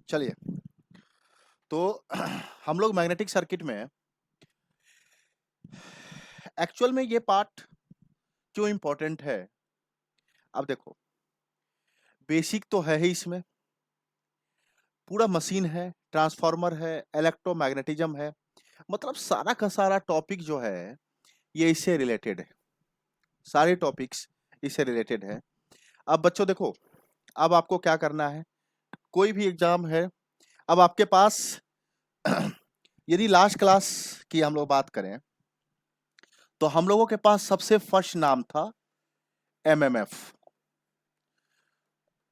चलिए, तो हम लोग मैग्नेटिक सर्किट में एक्चुअल में ये पार्ट क्यों इम्पोर्टेंट है। अब देखो, बेसिक तो है ही इसमें, पूरा मशीन है, ट्रांसफार्मर है, इलेक्ट्रोमैग्नेटिज्म है, मतलब सारा का सारा टॉपिक जो है ये इससे रिलेटेड है। सारे टॉपिक्स इससे रिलेटेड है। अब बच्चों देखो, अब आपको क्या करना है, कोई भी एग्जाम है, अब आपके पास यदि लास्ट क्लास की हम लोग बात करें तो हम लोगों के पास सबसे फर्स्ट नाम था एमएमएफ।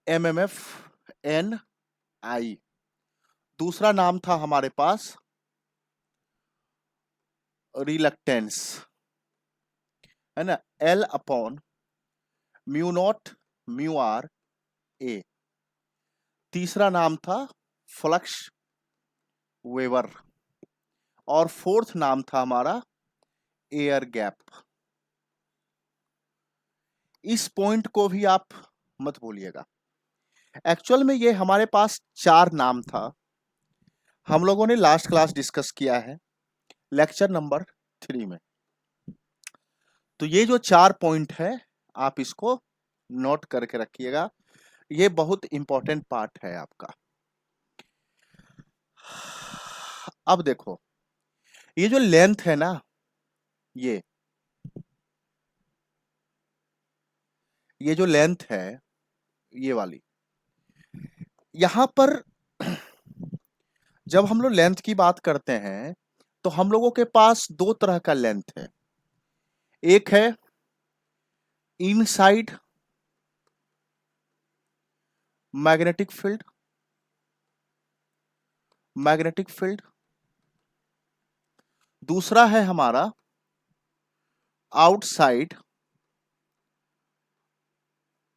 एमएमएफ एन आई। दूसरा नाम था हमारे पास रिलक्टेंस, है ना, L upon mu naught mu R A. तीसरा नाम था फ्लक्स वेवर और फोर्थ नाम था हमारा एयर गैप। इस पॉइंट को भी आप मत भूलिएगा। एक्चुअल में ये हमारे पास चार नाम था, हम लोगों ने लास्ट क्लास डिस्कस किया है लेक्चर नंबर 3 में। तो ये जो चार पॉइंट है आप इसको नोट करके रखिएगा, ये बहुत इंपॉर्टेंट पार्ट है आपका। अब देखो, ये जो लेंथ है ना, ये जो लेंथ है ये वाली, यहां पर जब हम लोग लेंथ की बात करते हैं तो हम लोगों के पास दो तरह का लेंथ है। एक है इनसाइड मैग्नेटिक फील्ड, दूसरा है हमारा आउटसाइड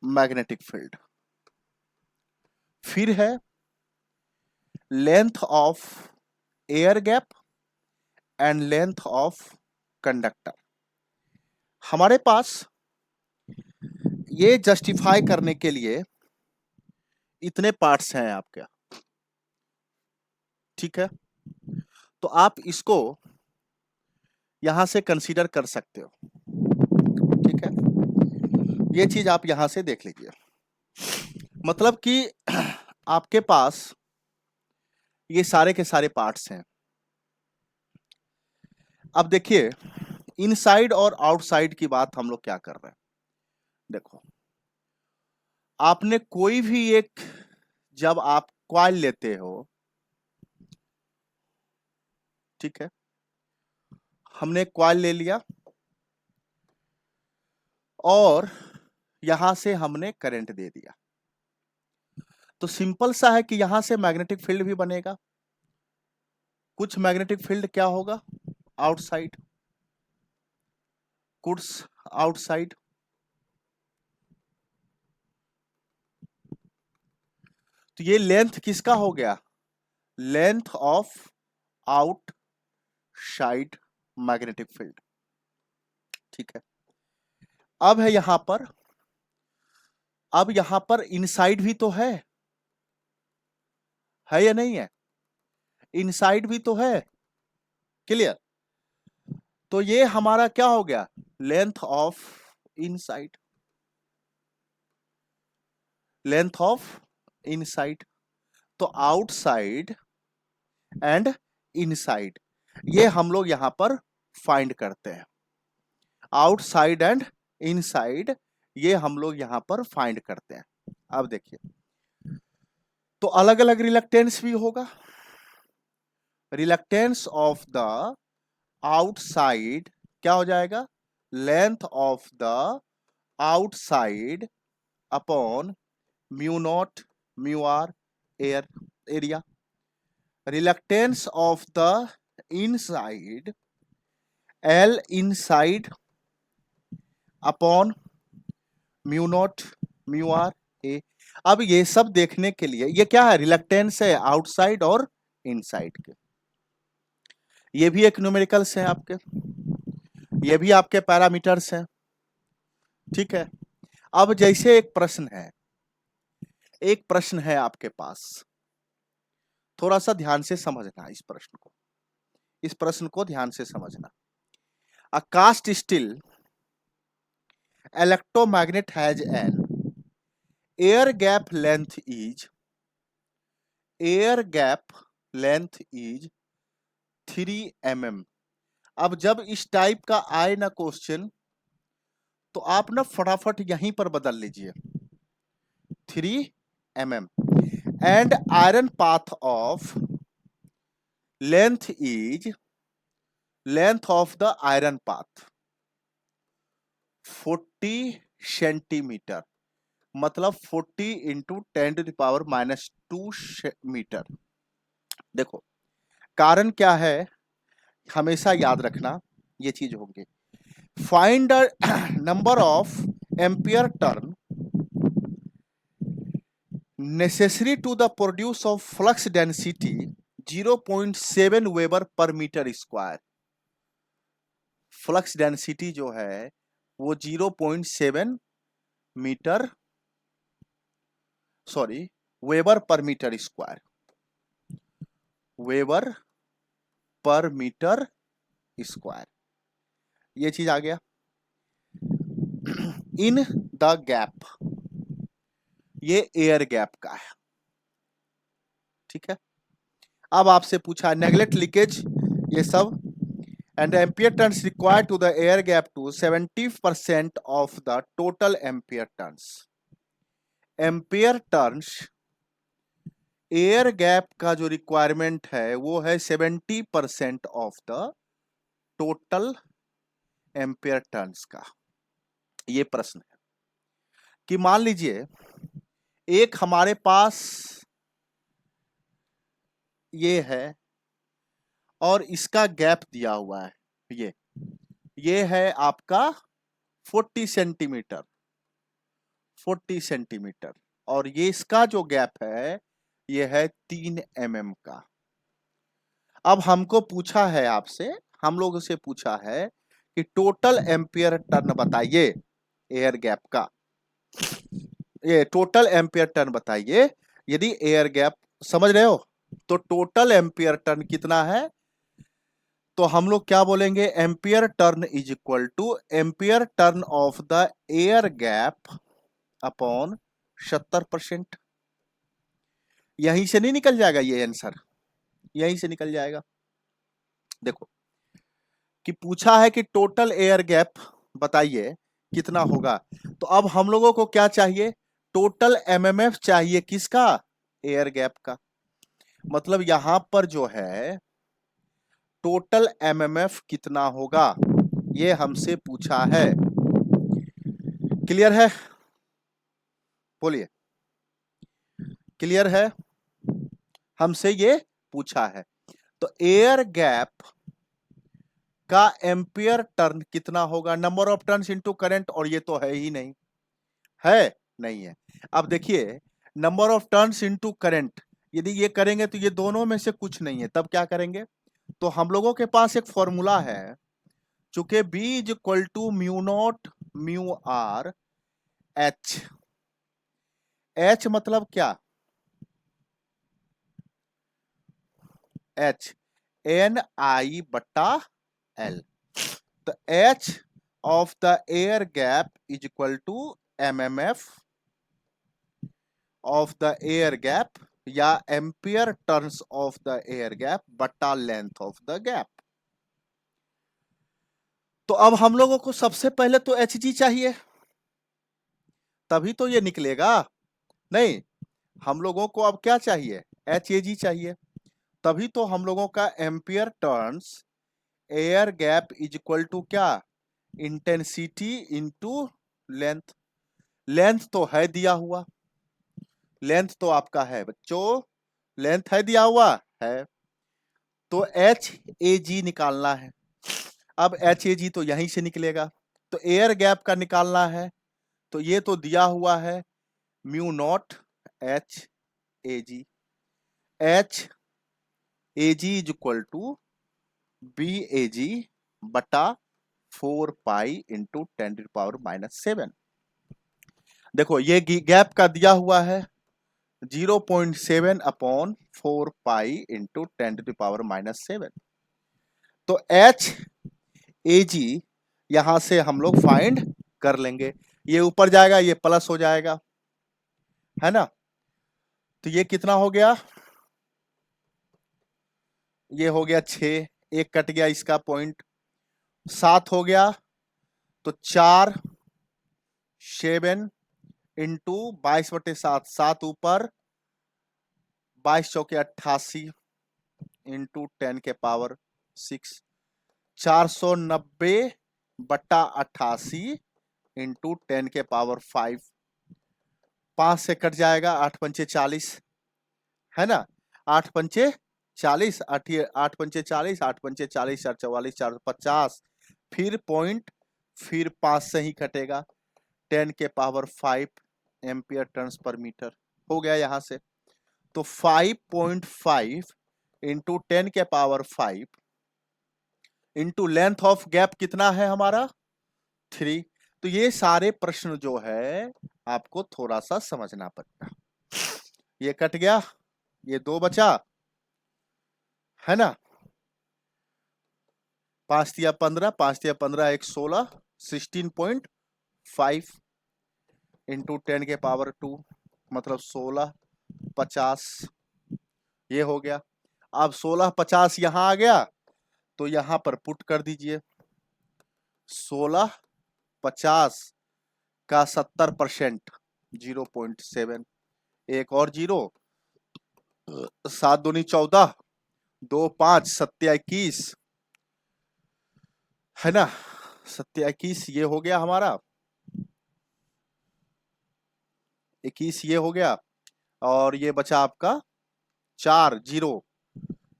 मैग्नेटिक फील्ड। फिर है length of air gap and length of conductor. हमारे पास ये जस्टिफाई करने के लिए इतने पार्ट्स हैं आपके, ठीक है, तो आप इसको यहां से कंसीडर कर सकते हो, ठीक है। ये चीज आप यहां से देख लीजिए, मतलब कि आपके पास ये सारे के सारे पार्ट्स हैं। अब देखिए, इनसाइड और आउटसाइड की बात हम लोग क्या कर रहे हैं। देखो, आपने कोई भी एक, जब आप कॉइल लेते हो, ठीक है, हमने कॉइल ले लिया और यहां से हमने करंट दे दिया, तो सिंपल सा है कि यहां से मैग्नेटिक फील्ड भी बनेगा। कुछ मैग्नेटिक फील्ड क्या होगा, आउटसाइड, कुछ आउटसाइड। तो ये लेंथ किसका हो गया, length of outside magnetic field, ठीक है। अब है यहां पर, अब यहां पर इनसाइड भी तो है या नहीं है, इनसाइड भी तो है, क्लियर। तो ये हमारा क्या हो गया, length of inside, length of inside. तो आउटसाइड एंड इनसाइड ये हम लोग यहां पर फाइंड करते हैं। आउटसाइड एंड इनसाइड ये हम लोग यहां पर फाइंड करते हैं। अब देखिए, तो अलग अलग रिलक्टेंस भी होगा। रिलक्टेंस ऑफ द आउटसाइड क्या हो जाएगा, length of the outside upon mu naught mu R air area. Reluctance of the inside L inside upon mu naught mu R A. अब ये सब देखने के लिए, ये क्या है, रिलक्टेंस है आउटसाइड और इनसाइड के, ये भी एक न्यूमेरिकल्स हैं आपके, ये भी आपके पैरामीटर्स हैं, ठीक है। अब जैसे एक प्रश्न है, एक प्रश्न है आपके पास, थोड़ा सा ध्यान से समझना इस प्रश्न को ध्यान से समझना। A cast steel electromagnet has an air gap length is 3 mm। अब जब इस टाइप का आए ना क्वेश्चन तो आप ना फटाफट यहीं पर बदल लीजिए 3 mm and iron path of length of the iron path 40 centimetre, मतलब 40 इंटू 10⁻⁻² मीटर। देखो कारण क्या है हमेशा याद रखना ये चीज होंगे। Find number of ampere turn necessary to the produce of flux density 0.7 weber per metre square. Flux density जो है वो 0.7 metre weber per metre square, weber per metre square, ये चीज आ गया। इन द गैप, ये एयर गैप का है, ठीक है। अब आपसे पूछा नेगलेक्ट लीकेज ये सब, and ampere turns required to the air gap to 70% of the total ampere turns. Ampere turns air gap का जो रिक्वायरमेंट है वो है 70% of the total ampere turns का। ये प्रश्न है कि मान लीजिए एक हमारे पास ये है और इसका गैप दिया हुआ है, ये है आपका 40 सेंटीमीटर, 40 सेंटीमीटर, और ये इसका जो गैप है ये है 3 mm का। अब हमको पूछा है आपसे, हम लोग से पूछा है कि टोटल एम्पियर टर्न बताइए एयर गैप का, ये टोटल एम्पियर टर्न बताइए। यदि एयर गैप समझ रहे हो तो टोटल एम्पियर टर्न कितना है, तो हम लोग क्या बोलेंगे, ampere turn is equal two ampere turn off the air gap upon 70%। यहीं से नहीं निकल जाएगा ये आंसर, यहीं से निकल जाएगा। देखो कि पूछा है कि टोटल एयर गैप बताइए कितना होगा, तो अब हम लोगों को क्या चाहिए, टोटल एमएमएफ चाहिए, किसका, एयर गैप का। मतलब यहां पर जो है टोटल एमएमएफ कितना होगा ये हमसे पूछा है। क्लियर है, बोलिए, क्लियर है, हमसे ये पूछा है। तो एयर गैप का एम्पियर टर्न कितना होगा, number of turns into current, और ये तो है ही नहीं, है नहीं है। अब देखिए number of turns into current, यदि ये करेंगे तो ये दोनों में से कुछ नहीं है, तब क्या करेंगे, तो हम लोगों के पास एक फॉर्मूला है, चूंकि B is equal to mu naught mu R H. H मतलब क्या, एच NI बट्टा L। तो H of the air gap is equal to MMF of the air gap या ampere turns of the air gap बट्टा length of the gap. तो अब हम लोगों को सबसे पहले तो HG चाहिए, तभी तो ये निकलेगा। नहीं, हम लोगों को अब क्या चाहिए, HAG चाहिए, तभी तो हम लोगों का ampere turns air gap is equal to क्या, इंटेंसिटी इंटू लेंथ। लेंथ तो है दिया हुआ, लेंथ तो आपका है बच्चों, लेंथ है दिया हुआ है, तो HAG निकालना है। अब HAG तो यहीं से निकलेगा, तो एयर गैप का निकालना है, तो ये तो दिया हुआ है mu naught HAG। HAG is equal to BAG बटा 4 पाई इंटू 10⁻⁻⁷। देखो ये गैप का दिया हुआ है 0.7 अपॉन 4 पाई इंटू 10⁻⁻7। तो एच ए जी यहां से हम लोग फाइंड कर लेंगे। ये ऊपर जाएगा, ये प्लस हो जाएगा, है ना। तो ये कितना हो गया, ये हो गया 6, एक कट गया इसका पॉइंट, 7 हो गया। तो 4 7 इंटू 22/7, 7 ऊपर, 22 चौके 88 इंटू 10⁻6, 490/88 इंटू 10⁻5। 5 से कट जाएगा, 8 पंचे 40, है ना। 8 पंचे 40, 8 पंचे 40, 8 पंचे 40, 4 44, 450, फिर पॉइंट, फिर 5 से ही कटेगा, 10⁻5 एम्पियर टर्न्स पर मीटर हो गया यहां से। तो 5.5 into 10⁻5 into length of gap कितना है हमारा, 3। तो ये सारे प्रश्न जो है आपको थोड़ा सा समझना पड़ेगा। ये कट गया, ये 2 बचा, है ना। 5 तिया 15, 5 तिया 15, 1 16, 16.5 इंटू 10⁻2 मतलब 1650, ये हो गया। अब 1650 यहां आ गया, तो यहां पर पुट कर दीजिए। 1650 का 70% 0.7, एक और 0, 7 दूनी 14, 2 5 7 21, है ना। 7 21 ये हो गया हमारा, 21 ये हो गया, और ये बचा आपका 4 0,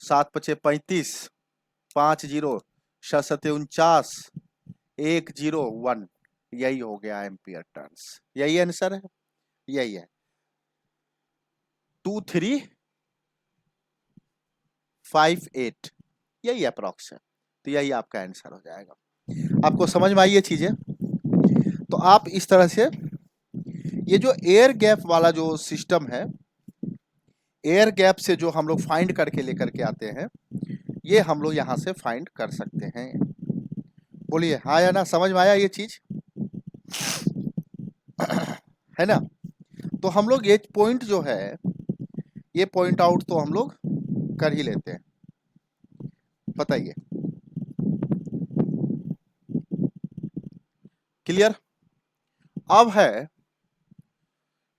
7 5 35, 5 0, 6 7 49, 1 0 1, यही हो गया एम्पियर टर्न्स। यही आंसर है, यही है 2358, यही अप्रॉक्स है। तो यही आपका आंसर हो जाएगा। आपको समझ में आई ये चीजें। तो आप इस तरह से ये जो एयर गैप वाला जो सिस्टम है, एयर गैप से जो हम लोग फाइंड करके लेकर के आते हैं, ये हम लोग यहां से फाइंड कर सकते हैं। बोलिए हाँ या ना, समझ में आया ये चीज, है ना। तो हम लोग ये पॉइंट जो है, ये पॉइंट आउट तो हम लोग कर ही लेते हैं। बताइए, क्लियर। अब है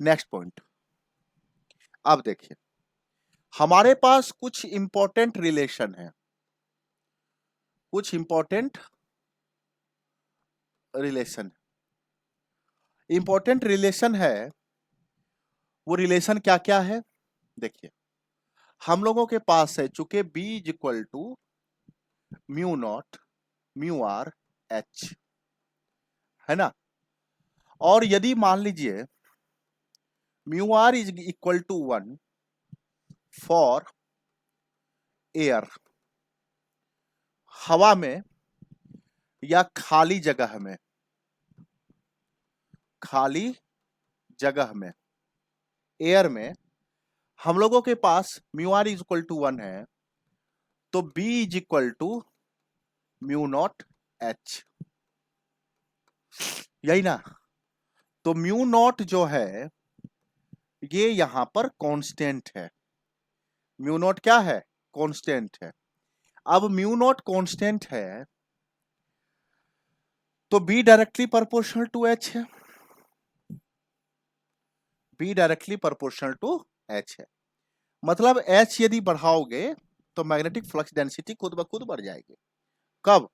नेक्स्ट पॉइंट। अब देखिए, हमारे पास कुछ इंपॉर्टेंट रिलेशन है, कुछ इंपॉर्टेंट रिलेशन, इंपॉर्टेंट रिलेशन है। वो रिलेशन क्या क्या है, देखिए। हम लोगों के पास है, चूंकि B is equal to mu naught mu R H, है ना। और यदि मान लीजिए mu R is equal to 1 for air, हवा में या खाली जगह में, खाली जगह में, एयर में हम लोगों के पास mu R is equal to 1 है, तो B is equal to mu naught H, यही ना। तो म्यू नॉट जो है ये यहां पर कांस्टेंट है। म्यू नॉट क्या है, कांस्टेंट है। अब म्यू नॉट कांस्टेंट है, तो B directly proportional to H है, B directly proportional to H है। मतलब H यदि बढ़ाओगे तो मैग्नेटिक फ्लक्स डेंसिटी खुद ब खुद बढ़ जाएगी। कब,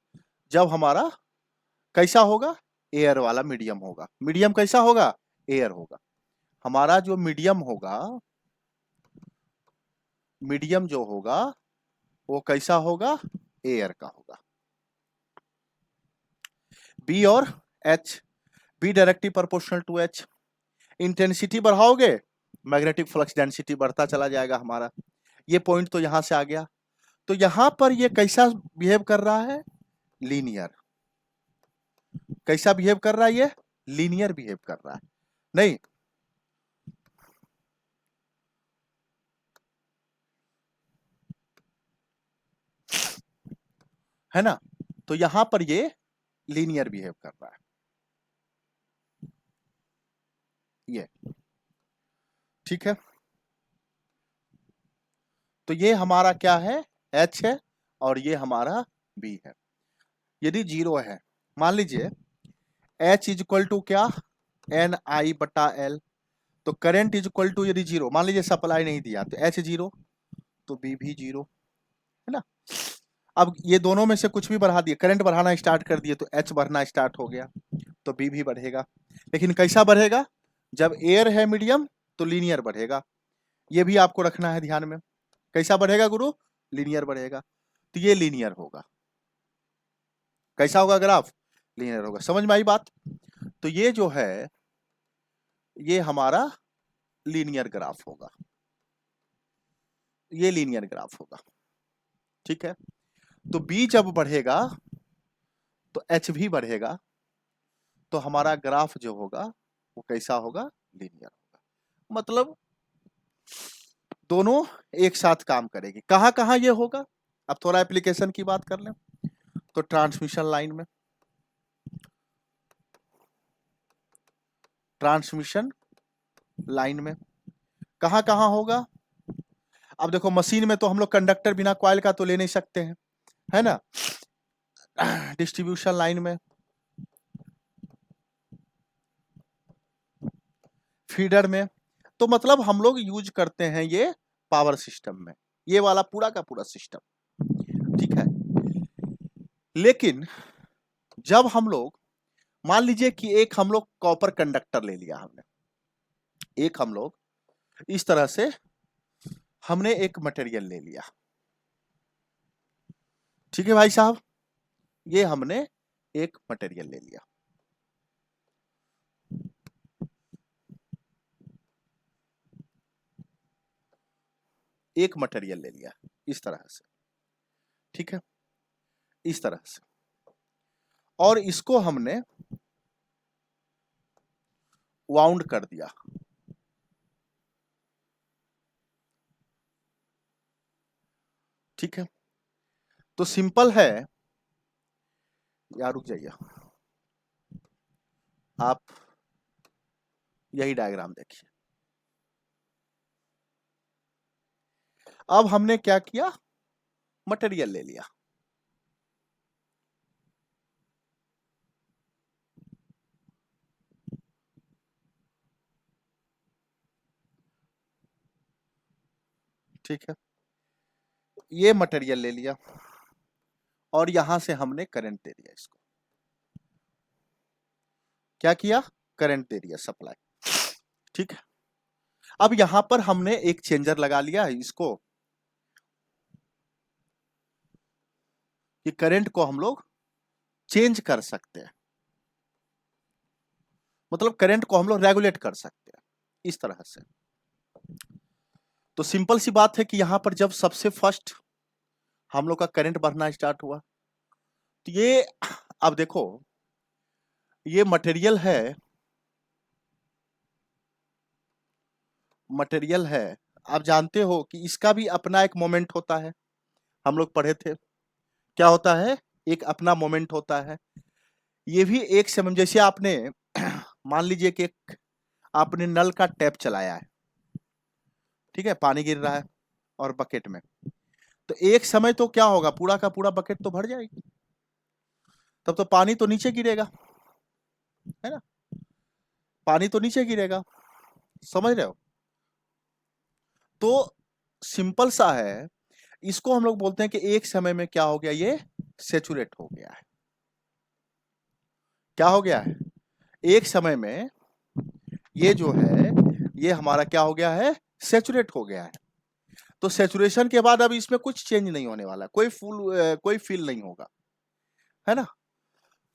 जब हमारा कैसा होगा, एयर वाला मीडियम होगा। मीडियम कैसा होगा, एयर होगा। हमारा जो मीडियम होगा, मीडियम जो होगा वो कैसा होगा, एयर का होगा। बी और H, B directly proportional to H. Intensity बढ़ाओगे, मैग्नेटिक फ्लक्स डेंसिटी बढ़ता चला जाएगा हमारा। ये पॉइंट तो यहां से आ गया। तो यहां पर ये कैसा बिहेव कर रहा है, लीनियर। कैसा बिहेव कर रहा है, ये लीनियर बिहेव कर रहा है। नहीं, है ना। तो यहां पर ये लीनियर बिहेव कर रहा है, ये ठीक है। तो ये हमारा क्या है, H है, और ये हमारा B है। यदि जीरो है, मान लीजिए H इज इक्वल टू क्या, NI/L, तो करंट इज इक्वल टू, यदि जीरो, मान लीजिए सप्लाई नहीं दिया तो H जीरो, तो B भी जीरो, है ना। अब ये दोनों में से कुछ भी बढ़ा दिए, करंट बढ़ाना स्टार्ट कर दिए तो H बढ़ना स्टार्ट हो गया, तो B भी बढ़ेगा। लेकिन कैसा बढ़ेगा, जब एयर है मीडियम तो लीनियर बढ़ेगा, ये भी आपको रखना है ध्यान में। कैसा बढ़ेगा गुरु, लीनियर बढ़ेगा। तो ये लीनियर होगा, कैसा होगा ग्राफ, लीनियर होगा। समझ में आई बात। तो ये जो है ये हमारा लीनियर ग्राफ होगा, ये लीनियर ग्राफ होगा, ठीक है। तो B जब बढ़ेगा तो H भी बढ़ेगा, तो हमारा ग्राफ जो होगा वो कैसा होगा, लीनियर होगा। मतलब दोनों एक साथ काम करेगी। कहां कहां ये होगा, अब थोड़ा एप्लीकेशन की बात कर लें। तो ट्रांसमिशन लाइन में, ट्रांसमिशन लाइन में कहां कहां होगा। अब देखो मशीन में तो हम लोग कंडक्टर बिना कॉइल का तो ले नहीं सकते हैं, है ना। डिस्ट्रीब्यूशन लाइन में, फीडर में, तो मतलब हम लोग यूज करते हैं ये पावर सिस्टम में, ये वाला पूरा का पूरा सिस्टम, ठीक है। लेकिन जब हम लोग, मान लीजिए कि एक हम लोग कॉपर कंडक्टर ले लिया हमने, एक हम लोग इस तरह से हमने एक मटेरियल ले लिया, ठीक है भाई साहब, ये हमने एक मटेरियल ले लिया, एक मटेरियल ले लिया इस तरह से, ठीक है, इस तरह से, और इसको हमने वाउंड कर दिया, ठीक है। तो सिंपल है यार, रुक जाइए, आप यही डायग्राम देखिए। अब हमने क्या किया, मटेरियल ले लिया, ठीक है, ये मटेरियल ले लिया और यहां से हमने करंट दे दिया इसको, क्या किया, करंट दे दिया, सप्लाई, ठीक है। अब यहां पर हमने एक चेंजर लगा लिया इसको, कि करंट को हम लोग चेंज कर सकते हैं, मतलब करंट को हम लोग रेगुलेट कर सकते हैं इस तरह से। तो सिंपल सी बात है कि यहां पर जब सबसे फर्स्ट हम लोग का करंट बढ़ना स्टार्ट हुआ, तो ये, अब देखो ये मटेरियल है, मटेरियल है, आप जानते हो कि इसका भी अपना एक मोमेंट होता है, हम लोग पढ़े थे, क्या होता है, एक अपना मोमेंट होता है। ये भी एक समय, जैसे आपने मान लीजिए कि आपने नल का टैप चलाया है, ठीक है, पानी गिर रहा है और बकेट में, तो एक समय तो क्या होगा, पूरा का पूरा बकेट तो भर जाएगी, तब तो पानी तो नीचे गिरेगा, है ना, पानी तो नीचे गिरेगा, समझ रहे हो। तो सिंपल सा है, इसको हम लोग बोलते हैं कि एक समय में क्या हो गया, ये सेचुरेट हो गया है, क्या हो गया है, एक समय में ये जो है ये हमारा क्या हो गया है, सेचुरेट हो गया है। तो सेचुरेशन के बाद अब इसमें कुछ चेंज नहीं होने वाला, कोई फील नहीं होगा, है ना।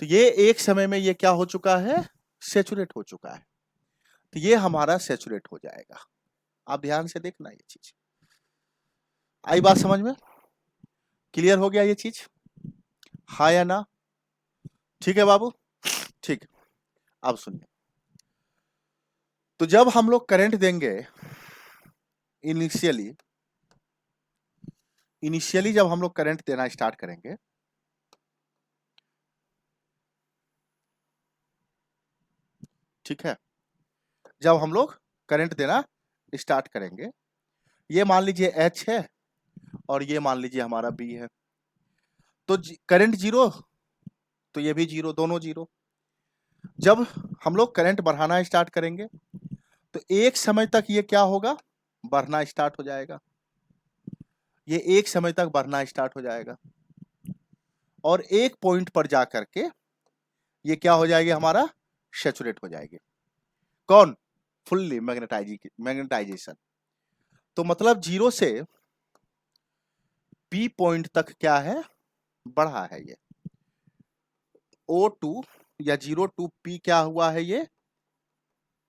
तो ये एक समय में ये क्या हो चुका है, सेचुरेट हो चुका है, तो ये हमारा सेचुरेट हो जाएगा। आप ध्यान से देखना, ये चीज आई बात समझ में, क्लियर हो गया ये चीज, हाँ या ना, ठीक है बाबू, ठीक। अब सुनिए, तो जब हम लोग करंट देंगे इनिशियली, जब हम लोग करंट देना स्टार्ट करेंगे, ठीक है। जब हम लोग करंट देना स्टार्ट करेंगे, ये मान लीजिए H है और ये मान लीजिए हमारा B है, तो करंट जीरो तो ये भी जीरो, दोनों जीरो। जब हम लोग करंट बढ़ाना स्टार्ट करेंगे तो एक समय तक ये क्या होगा, बढ़ना स्टार्ट हो जाएगा, ये एक समय तक बढ़ना स्टार्ट हो जाएगा और एक पॉइंट पर जा करके ये क्या हो जाएगी, हमारा सैचुरेट हो जाएगी। कौन? Fully magnetisation. तो मतलब जीरो से P पॉइंट तक क्या है, बढ़ा है ये O2 या 0 to P क्या हुआ है, ये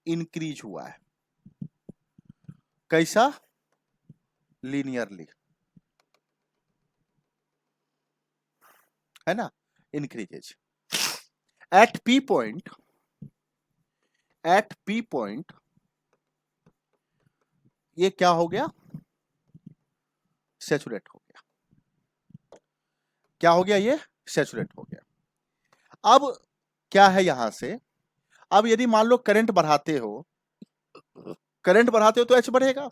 इंक्रीज हुआ है। कैसा? लीनियरली, है ना, इंक्रीजेज। एट P पॉइंट ये क्या हो गया, सैचुरेट हो गया। क्या हो गया, ये सैचुरेट हो गया। अब क्या है यहां से, अब यदि मान लो करंट बढ़ाते हो तो H बढ़ेगा,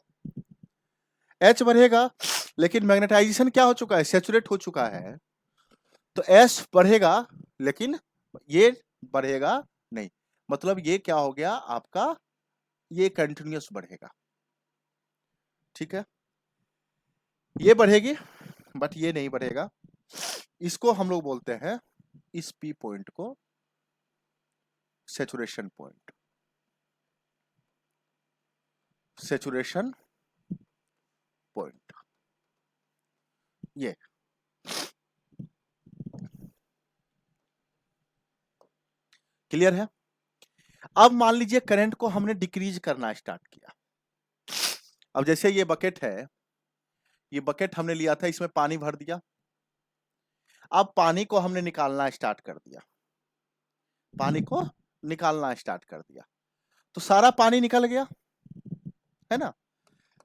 H बढ़ेगा, लेकिन मैग्नेटाइजेशन क्या हो चुका है, सैचुरेट हो चुका है, तो S बढ़ेगा लेकिन ये बढ़ेगा नहीं। मतलब ये क्या हो गया आपका, ये कंटिन्यूअस बढ़ेगा। ठीक है, ये बढ़ेगी बट ये नहीं बढ़ेगा। इसको हम लोग बोलते हैं, इस P पॉइंट को सैचुरेशन पॉइंट, सैचुरेशन पॉइंट। ये क्लियर है। अब मान लीजिए करंट को हमने डिक्रीज करना स्टार्ट किया। अब जैसे ये बकेट है, ये बकेट हमने लिया था, इसमें पानी भर दिया। अब पानी को हमने निकालना स्टार्ट कर दिया, पानी को निकालना स्टार्ट कर दिया, तो सारा पानी निकल गया, है ना,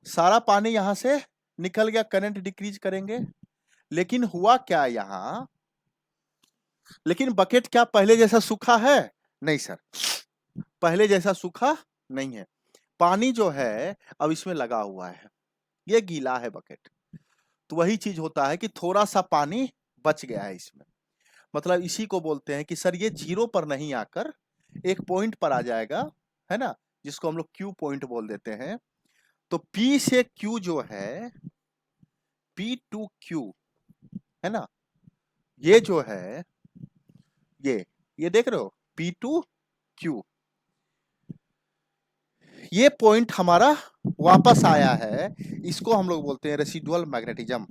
सारा पानी यहां से निकल गया। करंट डिक्रीज करेंगे, लेकिन हुआ क्या यहां, लेकिन बकेट क्या पहले जैसा सूखा है? नहीं सर, पहले जैसा सूखा नहीं है। पानी जो है अब इसमें लगा हुआ है, ये गीला है बकेट, तो वही चीज होता है कि थोड़ा सा पानी बच गया है इसमें। मतलब इसी को बोलते हैं कि सर ये जीरो पर नहीं आकर एक पॉइंट पर आ जाएगा, है ना, जिसको हम लोग Q पॉइंट बोल देते हैं। तो P से Q जो है, P to Q, है ना, ये जो है, ये देख रहे हो, P to Q, ये पॉइंट हमारा वापस आया है। इसको हम लोग बोलते हैं रेसिडुअल मैग्नेटिज्म।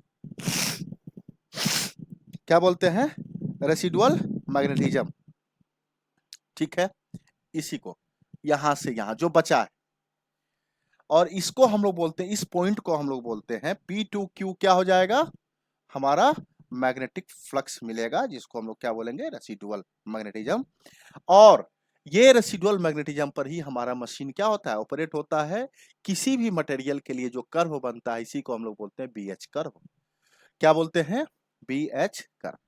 क्या बोलते हैं? Residual magnetism. ठीक है, इसी को यहां से यहां जो बचा है, और इसको हम लोग बोलते हैं, इस पॉइंट को हम लोग बोलते हैं P to Q, क्या हो जाएगा, हमारा मैग्नेटिक फ्लक्स मिलेगा, जिसको हम लोग क्या बोलेंगे, रेसिडुअल मैग्नेटिज्म। और ये रेसिडुअल मैग्नेटिज्म पर ही हमारा मशीन क्या होता है, ऑपरेट होता है। किसी भी मटेरियल के लिए जो कर्व बनता है, इसी को हम लोग बोलते हैं BH कर्व। क्या बोलते हैं? BH curve.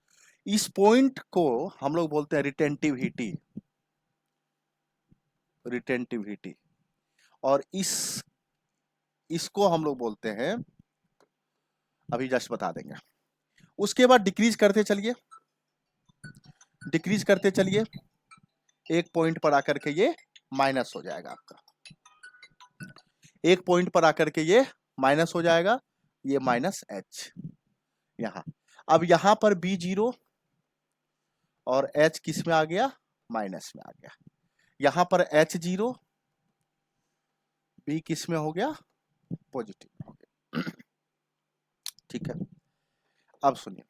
इस पॉइंट को हम लोग बोलते हैं रिटेंटिविटी, रिटेंटिविटी। और इसको हम लोग बोलते हैं, अभी जस्ट बता देंगे। उसके बाद डिक्रीज करते चलिए, डिक्रीज करते चलिए, एक पॉइंट पर आकर के ये माइनस हो जाएगा आपका, एक पॉइंट पर आकर के ये माइनस हो जाएगा, ये -H यहां। अब यहां पर B जीरो और H किस में आ गया, माइनस में आ गया। यहां पर H जीरो, B किस में हो गया, पॉजिटिव में हो गया। ठीक है, अब सुनिए,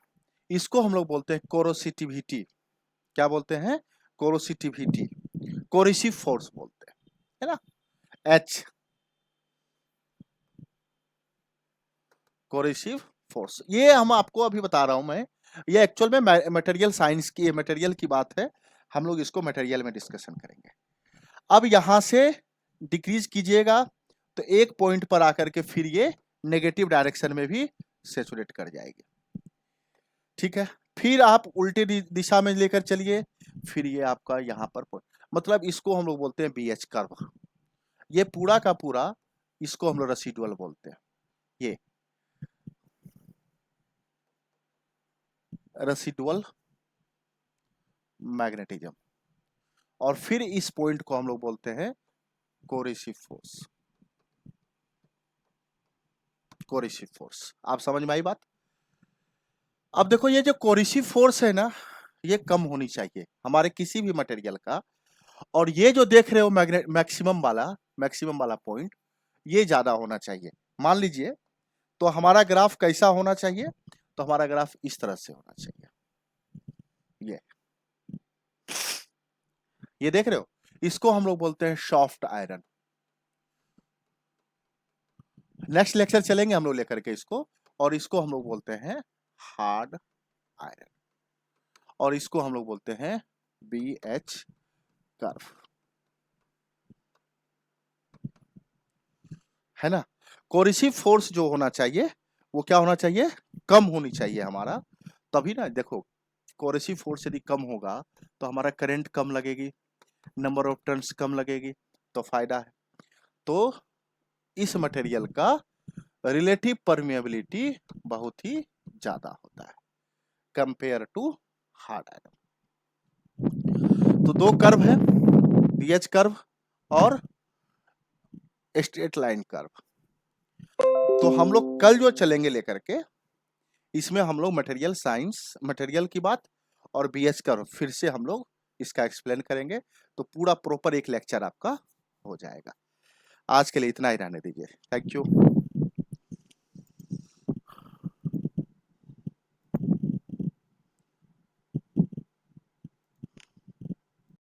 इसको हम लोग बोलते हैं कोरोसिटिविटी। क्या बोलते हैं? कोरोसिटिविटी, कोरिसिव फोर्स बोलते हैं, है ना, H, कोरिसिव फोर्स। ये हम आपको अभी बता रहा हूं मैं, ये एक्चुअल में मटेरियल साइंस की, मटेरियल की बात है, हम लोग इसको मटेरियल में डिस्कशन करेंगे। अब यहां से डिक्रीज कीजिएगा तो एक पॉइंट पर आकर के फिर ये नेगेटिव डायरेक्शन में भी सैचुरेट कर जाएगी। ठीक है, फिर आप उल्टे दिशा में लेकर चलिए, फिर ये आपका यहां पर मतलब इसको हम लोग बोलते हैं BH कर्व। ये पूरा का पूरा इसको हम लोग रेसिडुअल बोलते हैं, ये रेसिडुअल मैग्नेटिज्म। और फिर इस पॉइंट को हम लोग बोलते हैं कोरिसिव फोर्स। कोरिसिव फोर्स, आप समझ में आई बात? अब देखो ये जो कोरिसिव फोर्स है ना, ये कम होनी चाहिए हमारे किसी भी मटेरियल का, और ये जो देख रहे हो मैक्सिमम वाला पॉइंट, ये ज्यादा होना चाहिए। मान लीजिए, तो हमारा ग्राफ कैसा होना चाहिए? तो हमारा ग्राफ इस तरह से होना चाहिए। ये देख रहे हो, इसको हम लोग बोलते हैं सॉफ्ट आयरन। नेक्स्ट लेक्चर चलेंगे हम लोग लेकर के इसको, और इसको हम लोग बोलते हैं हार्ड आयरन, और इसको हम लोग बोलते हैं BH कर्व, है ना। कोरिसिव फोर्स जो होना चाहिए वो क्या होना चाहिए? कम होनी चाहिए हमारा, तभी ना। देखो, कोरिसिव फोर्स यदि कम होगा तो हमारा करंट कम लगेगी, नंबर ऑफ टर्न्स कम लगेगी, तो फायदा है। तो इस मटेरियल का रिलेटिव परमिएबिलिटी बहुत ही ज्यादा होता है कंपेयर टू हार्ड आयरन। तो दो कर्व है, BH कर्व और स्ट्रेट लाइन कर्व। तो हम लोग कल जो चलेंगे लेकर के, इसमें हम लोग मटेरियल साइंस, मटेरियल की बात और BH कर्व फिर से हम लोग इसका एक्सप्लेन करेंगे, तो पूरा प्रॉपर एक लेक्चर आपका हो जाएगा। आज के लिए इतना ही रहने दीजिए। Thank you.